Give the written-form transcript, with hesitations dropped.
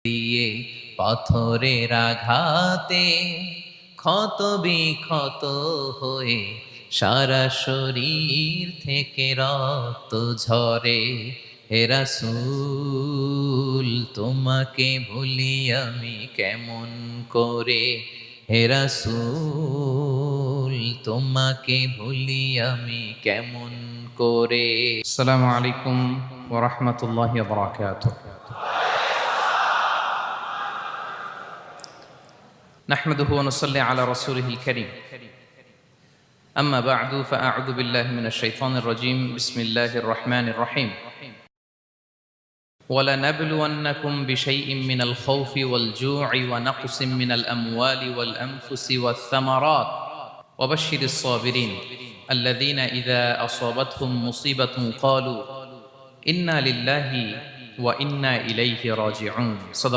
দিয়ে পাথরের আঘাতে ক্ষত বিক্ষত হয়ে সারা শরীর থেকে রক্ত ঝরে। হে রাসূল তোমাকে ভুলি আমি কেমন করে, হে রাসূল তোমাকে ভুলি আমি কেমন করে। আসসালামু আলাইকুম ওয়া রাহমাতুল্লাহি ওয়া বারাকাতুহু। نحمده ونصلي على رسوله الكريم. أما بعد فأعوذ بالله من الشيطان الرجيم. بسم الله الرحمن الرحيم. ولنبلونكم بشيء من الخوف والجوع ونقص من الأموال والأنفس والثمرات وبشر الصابرين الذين إذا أصابتهم مصيبة قالوا إنا لله وإنا إليه راجعون. صدق